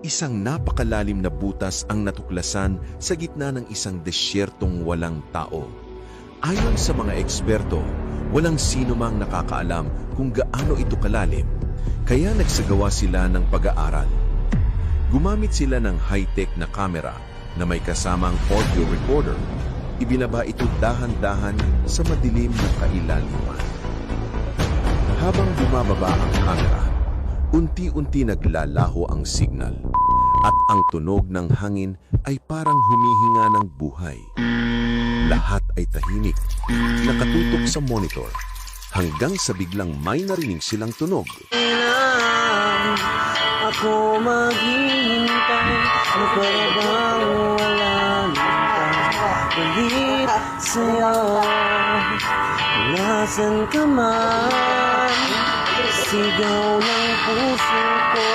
Isang napakalalim na butas ang natuklasan sa gitna ng isang desyertong walang tao. Ayon sa mga eksperto, walang sino mang nakakaalam kung gaano ito kalalim, kaya nagsagawa sila ng pag-aaral. Gumamit sila ng high-tech na kamera na may kasamang audio recorder. Ibinaba ito dahan-dahan sa madilim na kailaliman. Habang bumababa ang kamera, unti-unti naglalaho ang signal at ang tunog ng hangin ay parang humihinga ng buhay. Lahat ay tahimik, nakatutok sa monitor, hanggang sa biglang may narinig silang tunog. Kailan ako maghihintay na parang walang palit sa'yo. Nasaan ka man, sigaw ng puso ko.